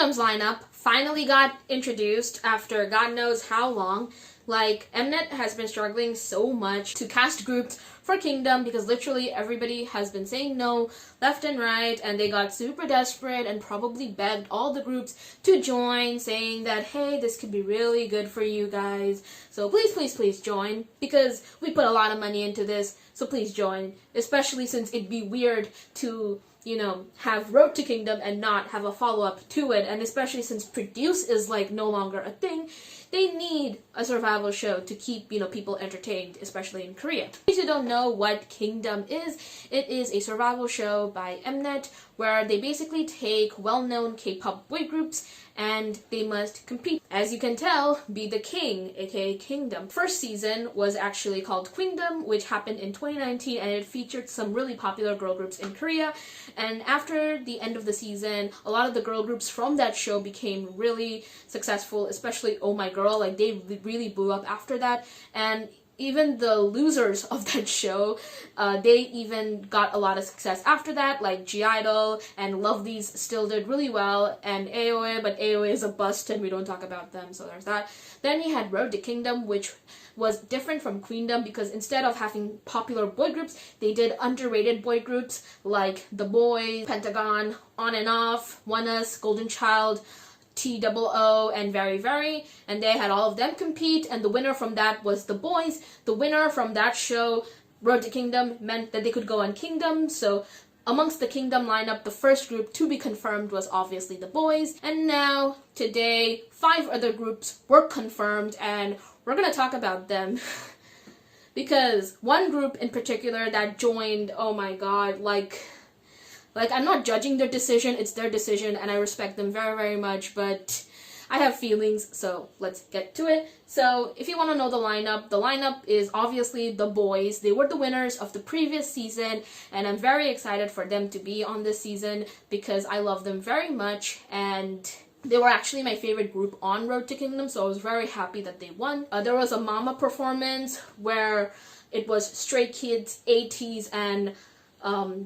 Kingdom's lineup finally got introduced after God knows how long. Like, Mnet has been struggling so much to cast groups for Kingdom because literally everybody has been saying no left and right, and they got super desperate and probably begged all the groups to join, saying that, hey, this could be really good for you guys, so please join, because we put a lot of money into this, so please join, especially since it'd be weird to, you know, have Road to Kingdom and not have a follow-up to it, and especially since Produce is like no longer a thing, they need a survival show to keep, you know, people entertained, especially in Korea. In case you don't know what Kingdom is, it is a survival show by Mnet where they basically take well-known K-pop boy groups and they must compete. As you can tell, be the king, aka Kingdom. First season was actually called Queendom, which happened in 2019, and it featured some really popular girl groups in Korea. And after the end of the season, a lot of the girl groups from that show became really successful, especially Oh My Girl. Like, they really blew up after that. And even the losers of that show, they even got a lot of success after that, like G-Idol and Lovelyz still did really well, and AOA, but AOA is a bust and we don't talk about them, so there's that. Then you had Road to Kingdom, which was different from Queendom because instead of having popular boy groups, they did underrated boy groups like The Boyz, Pentagon, On and Off, ONEUS, Golden Child, TOO, and Very Very, and they had all of them compete, and the winner from that was The Boyz. The winner from that show, Road to Kingdom, meant that they could go on Kingdom, so amongst the Kingdom lineup, the first group to be confirmed was obviously The Boyz, and now, today, 5 other groups were confirmed, and we're gonna talk about them. Because one group in particular that joined, oh my god, like, I'm not judging their decision, it's their decision, and I respect them very, very much, but I have feelings, so let's get to it. So, if you want to know the lineup is obviously The Boyz. They were the winners of the previous season, and I'm very excited for them to be on this season because I love them very much, and they were actually my favorite group on Road to Kingdom, so I was very happy that they won. There was a Mama performance where it was Stray Kids, ATEEZ, and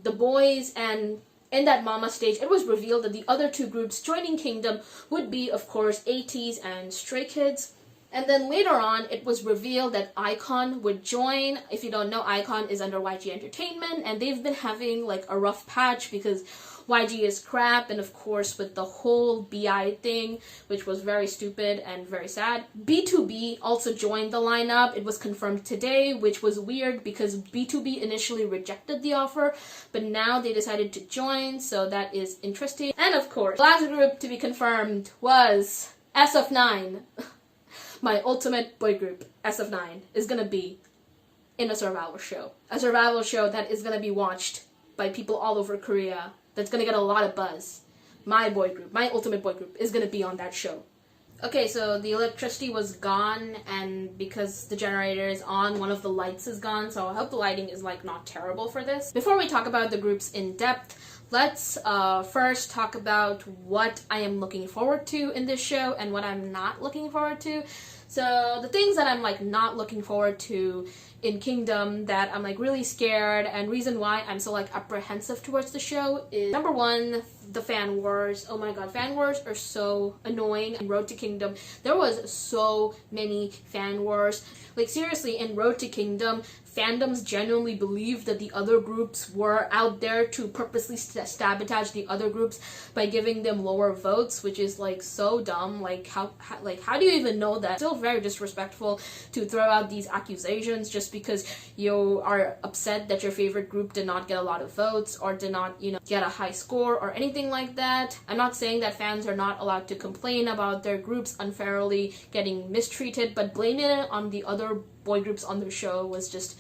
The Boyz, and in that Mama stage, it was revealed that the other 2 groups joining Kingdom would be, of course, ATEEZ and Stray Kids. And then later on, it was revealed that Ikon would join. If you don't know, Ikon is under YG Entertainment, and they've been having like a rough patch because YG is crap, and of course with the whole BI thing, which was very stupid and very sad. BTOB also joined the lineup. It was confirmed today, which was weird because BTOB initially rejected the offer, but now they decided to join, so that is interesting. And of course, the last group to be confirmed was SF9. My ultimate boy group, SF9, is gonna be in a survival show. A survival show that is gonna be watched by people all over Korea. That's gonna get a lot of buzz. My boy group, my ultimate boy group, is gonna be on that show. Okay, so the electricity was gone, and because the generator is on, one of the lights is gone, so I hope the lighting is like not terrible for this. Before we talk about the groups in depth, let's first talk about what I am looking forward to in this show and what I'm not looking forward to. So the things that I'm like not looking forward to in Kingdom that I'm like really scared, and reason why I'm so like apprehensive towards the show is, number one, the fan wars. Oh my god, fan wars are so annoying. In Road to Kingdom, there was so many fan wars. Like seriously, in Road to Kingdom, fandoms genuinely believe that the other groups were out there to purposely sabotage the other groups by giving them lower votes, which is like so dumb. Like how do you even know that? Still very disrespectful to throw out these accusations just because you are upset that your favorite group did not get a lot of votes or did not, you know, get a high score or anything like that. I'm not saying that fans are not allowed to complain about their groups unfairly getting mistreated, but blaming it on the other boy groups on the show was just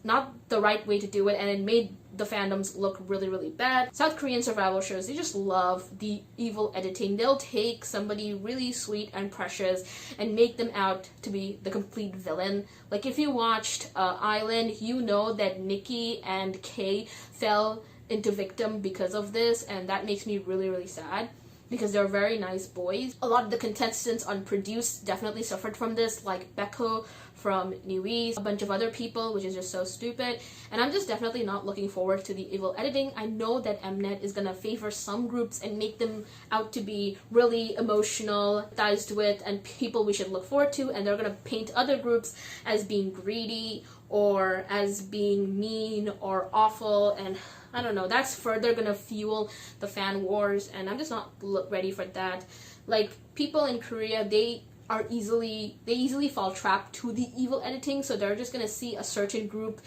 not the right way to do it, and it made the fandoms look really, really bad. South Korean survival shows, they just love the evil editing. They'll take somebody really sweet and precious and make them out to be the complete villain. Like if you watched Island, you know that Nikki and Kay fell into victim because of this, and that makes me really, really sad. because they're very nice boys. A lot of the contestants on Produced definitely suffered from this, like Becco from Newies, a bunch of other people, which is just so stupid. And I'm just definitely not looking forward to the evil editing. I know that Mnet is gonna favor some groups and make them out to be really emotional, sympathized with, and people we should look forward to, and they're gonna paint other groups as being greedy or as being mean or awful, and I don't know, that's further gonna fuel the fan wars, and I'm just not ready for that. Like, people in Korea, they easily fall trapped to the evil editing, so they're just gonna see a certain group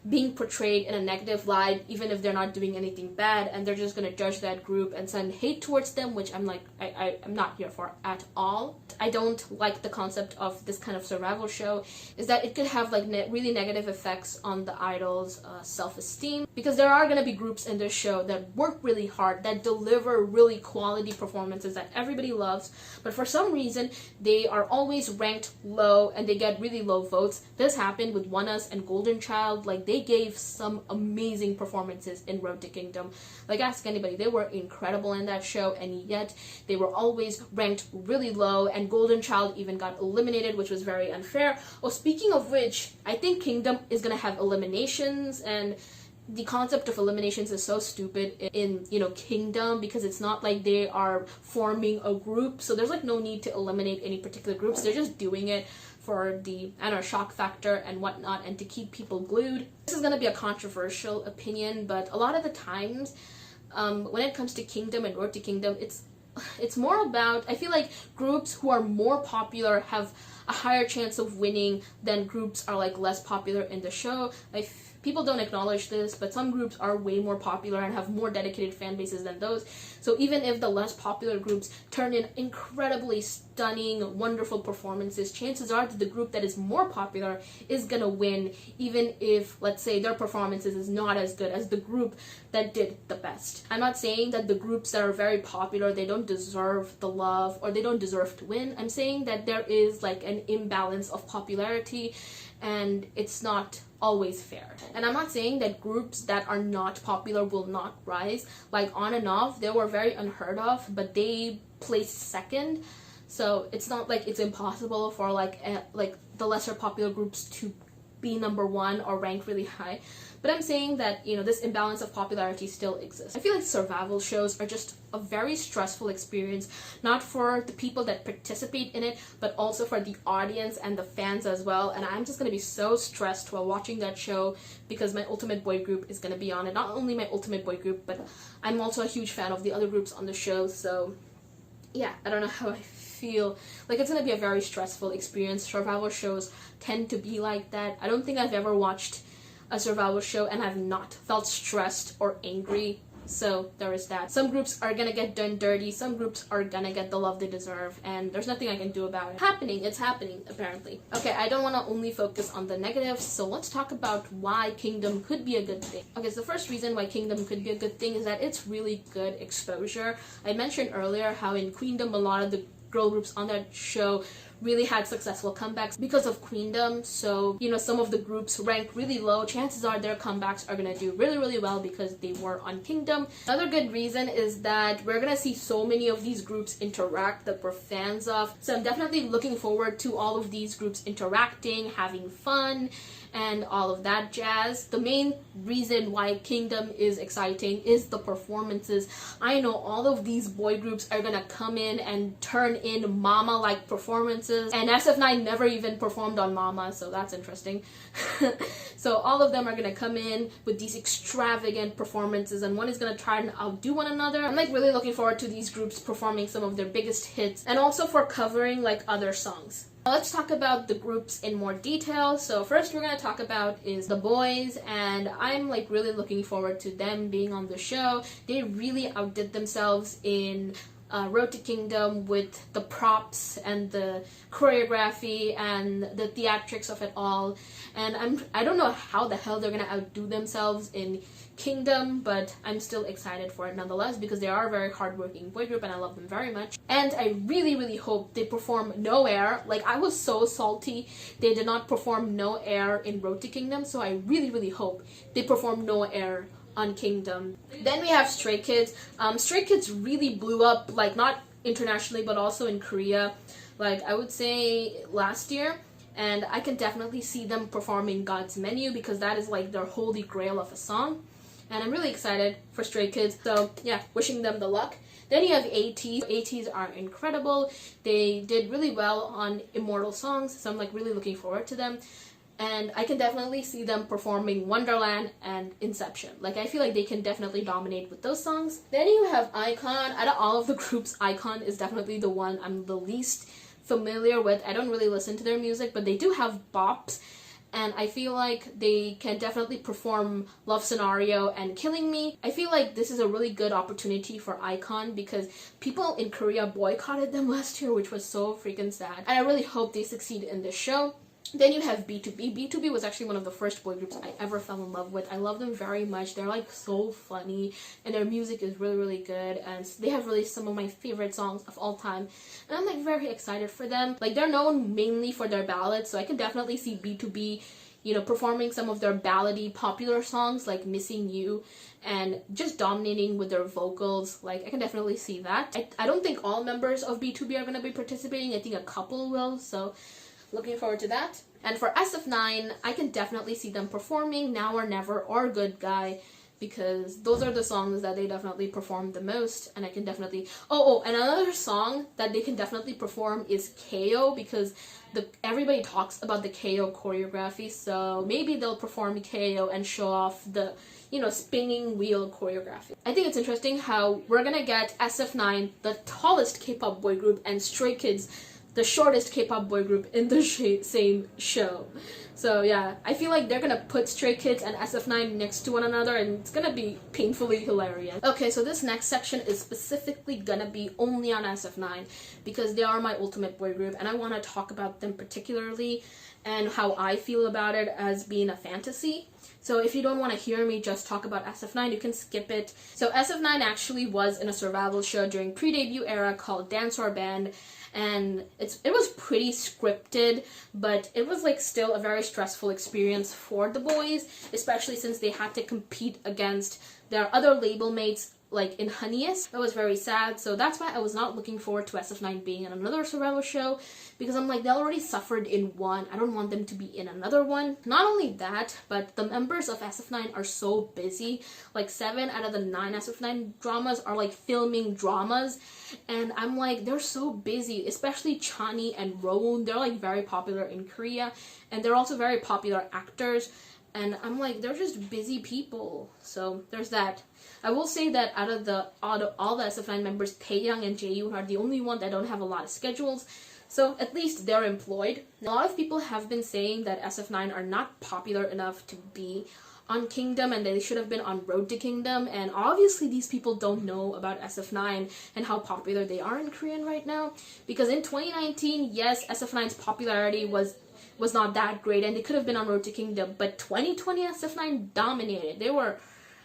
being portrayed in a negative light, even if they're not doing anything bad, and they're just gonna judge that group and send hate towards them, which I'm like, I'm not here for at all. I don't like the concept of this kind of survival show, is that it could have like really negative effects on the idols' self-esteem, because there are gonna be groups in this show that work really hard, that deliver really quality performances that everybody loves, but for some reason they are always ranked low and they get really low votes. This happened with ONEUS and Golden Child. Like, they gave some amazing performances in Road to Kingdom. Like, ask anybody, they were incredible in that show, and yet they were always ranked really low, and Golden Child even got eliminated, which was very unfair. Oh, speaking of which, I think Kingdom is gonna have eliminations, and the concept of eliminations is so stupid in, you know, Kingdom, because it's not like they are forming a group, so there's like no need to eliminate any particular groups. They're just doing it for the, I don't know, shock factor and whatnot, and to keep people glued. This is gonna be a controversial opinion, but a lot of the times when it comes to Kingdom and Road to Kingdom, it's more about, I feel like groups who are more popular have a higher chance of winning than groups are like less popular in the show. Like, people don't acknowledge this, but some groups are way more popular and have more dedicated fan bases than those. So even if the less popular groups turn in incredibly stunning, wonderful performances, chances are that the group that is more popular is gonna win, even if, let's say, their performances is not as good as the group that did the best. I'm not saying that the groups that are very popular, they don't deserve the love or they don't deserve to win. I'm saying that there is like an imbalance of popularity, and it's not always fair. And I'm not saying that groups that are not popular will not rise. Like, On and Off, they were very unheard of, but they placed second. So it's not like it's impossible for like the lesser popular groups to be number one or rank really high. But I'm saying that, you know, this imbalance of popularity still exists. I feel like survival shows are just a very stressful experience, not for the people that participate in it, but also for the audience and the fans as well. And I'm just gonna be so stressed while watching that show, because my ultimate boy group is gonna be on it. Not only my ultimate boy group, but I'm also a huge fan of the other groups on the show. So yeah, I don't know how I feel. Like, it's gonna be a very stressful experience. Survival shows tend to be like that. I don't think I've ever watched a survival show and I've not felt stressed or angry. So there is that. Some groups are gonna get done dirty, some groups are gonna get the love they deserve, and there's nothing I can do about it. It's happening, apparently. Okay, I don't want to only focus on the negatives, so let's talk about why Kingdom could be a good thing. Okay, so the first reason why Kingdom could be a good thing is that it's really good exposure. I mentioned earlier how in Queendom a lot of the girl groups on that show really had successful comebacks because of Queendom. So, you know, some of the groups rank really low. Chances are their comebacks are gonna do really, really well because they were on Kingdom. Another good reason is that we're gonna see so many of these groups interact that we're fans of. So I'm definitely looking forward to all of these groups interacting, having fun, and all of that jazz. The main reason why Kingdom is exciting is the performances. I know all of these boy groups are gonna come in and turn in Mama-like performances, and SF9 never even performed on Mama, so that's interesting. So all of them are gonna come in with these extravagant performances, and one is gonna try and outdo one another. I'm like really looking forward to these groups performing some of their biggest hits, and also for covering like other songs. Let's talk about the groups in more detail. So first we're going to talk about is the Boyz, and I'm like really looking forward to them being on the show. They really outdid themselves in Road to Kingdom with the props and the choreography and the theatrics of it all, and I don't know how the hell they're gonna outdo themselves in Kingdom, but I'm still excited for it nonetheless because they are a very hardworking boy group and I love them very much. And I really, really hope they perform No Air. Like, I was so salty they did not perform No Air in Road to Kingdom, so I really, really hope they perform No Air on Kingdom. Then we have Stray Kids. Stray Kids really blew up, like not internationally but also in Korea, like I would say last year, and I can definitely see them performing God's Menu because that is like their holy grail of a song, and I'm really excited for Stray Kids. So yeah, wishing them the luck. Then you have ATEEZ. ATEEZ are incredible. They did really well on Immortal Songs, so I'm like really looking forward to them. And I can definitely see them performing Wonderland and Inception. Like, I feel like they can definitely dominate with those songs. Then you have Ikon. Out of all of the groups, Ikon is definitely the one I'm the least familiar with. I don't really listen to their music, but they do have bops. And I feel like they can definitely perform Love Scenario and Killing Me. I feel like this is a really good opportunity for Ikon because people in Korea boycotted them last year, which was so freaking sad. And I really hope they succeed in this show. Then you have BTOB. BTOB was actually one of the first boy groups I ever fell in love with. I love them very much. They're like so funny and their music is really, really good, and they have released some of my favorite songs of all time. And I'm like very excited for them. Like, they're known mainly for their ballads, so I can definitely see BTOB, you know, performing some of their ballady popular songs like Missing You and just dominating with their vocals. Like, I can definitely see that. I don't think all members of BTOB are going to be participating. I think a couple will, so looking forward to that. And for SF9, I can definitely see them performing Now or Never or Good Guy because those are the songs that they definitely perform the most, and I can definitely... and another song that they can definitely perform is KO because everybody talks about the KO choreography, so maybe they'll perform KO and show off the, you know, spinning wheel choreography. I think it's interesting how we're gonna get SF9, the tallest K-pop boy group, and Stray Kids, the shortest K-pop boy group, in the same show. So yeah, I feel like they're gonna put Stray Kids and SF9 next to one another and it's gonna be painfully hilarious. Okay, so this next section is specifically gonna be only on SF9 because they are my ultimate boy group and I want to talk about them particularly and how I feel about it as being a fantasy. So if you don't want to hear me just talk about SF9, you can skip it. So SF9 actually was in a survival show during pre-debut era called Dance or Band, and it was pretty scripted, but it was like still a very stressful experience for the boys, especially since they had to compete against their other label mates like in Honeyest. That was very sad, so that's why I was not looking forward to SF9 being in another survival show, because I'm like, they already suffered in one. I don't want them to be in another one. Not only that, but the members of SF9 are so busy. Like 7 out of the 9 SF9 dramas are like filming dramas, and I'm like, they're so busy, especially Chani and Rowoon. They're like very popular in Korea, and they're also very popular actors, and I'm like, they're just busy people. So there's that. I will say that out of all the SF9 members, Taehyung and Jaeyoon are the only one that don't have a lot of schedules, so at least they're employed. A lot of people have been saying that SF9 are not popular enough to be on Kingdom and they should have been on Road to Kingdom, and obviously these people don't know about SF9 and how popular they are in Korean right now, because in 2019, yes, SF9's popularity was not that great and they could have been on Road to Kingdom, but 2020 SF9 dominated.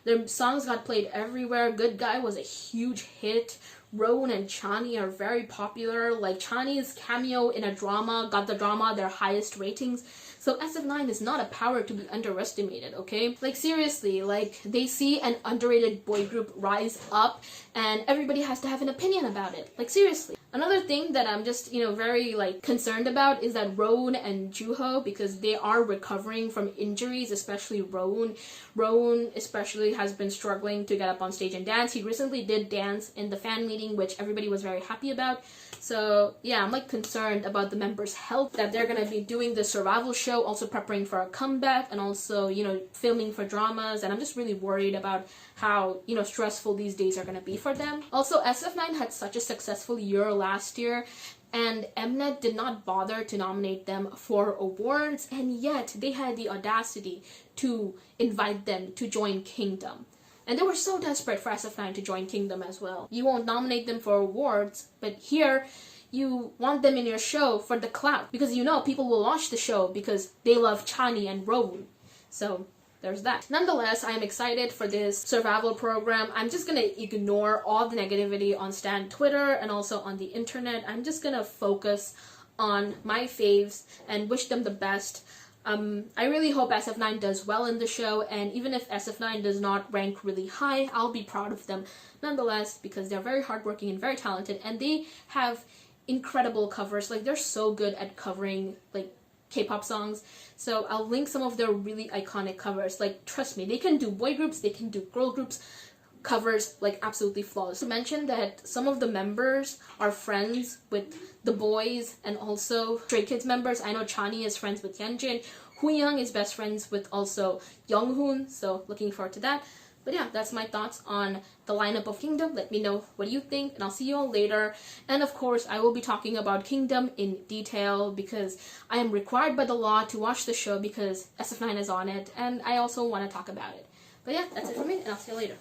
Their songs got played everywhere. Good Guy was a huge hit. Rowoon and Chani are very popular. Like, Chani's cameo in a drama got the drama their highest ratings. So SF9 is not a power to be underestimated, okay? Like, seriously, like, they see an underrated boy group rise up and everybody has to have an opinion about it. Like, seriously. Another thing that I'm just, you know, very, like, concerned about is that Rowoon and Juho, because they are recovering from injuries, especially Rowoon. Rowoon especially has been struggling to get up on stage and dance. He recently did dance in the fan meeting, which everybody was very happy about. So yeah, I'm like concerned about the members' health, that they're gonna be doing the survival show, also preparing for a comeback, and also, you know, filming for dramas, and I'm just really worried about how, you know, stressful these days are gonna be for them. Also, SF9 had such a successful year last year, and Mnet did not bother to nominate them for awards, and yet they had the audacity to invite them to join Kingdom. And they were so desperate for SF9 to join Kingdom as well. You won't nominate them for awards, but here you want them in your show for the clout, because you know people will watch the show because they love Chani and Rowoon. So there's that. Nonetheless, I am excited for this survival program. I'm just gonna ignore all the negativity on Stan Twitter and also on the internet. I'm just gonna focus on my faves and wish them the best. I really hope SF9 does well in the show, and even if SF9 does not rank really high, I'll be proud of them nonetheless, because they're very hardworking and very talented, and they have incredible covers. Like, they're so good at covering like K-pop songs. So I'll link some of their really iconic covers. Like, trust me, they can do boy groups, they can do girl groups covers like absolutely flawless. To mention that some of the members are friends with the Boyz and also Stray Kids members. I know Chani is friends with Yeonjin. Hoonyoung is best friends with also Younghoon, so looking forward to that. But yeah, that's my thoughts on the lineup of Kingdom. Let me know what you think, and I'll see you all later. And of course, I will be talking about Kingdom in detail because I am required by the law to watch the show because SF9 is on it, and I also want to talk about it. But yeah, that's it for me, and I'll see you later.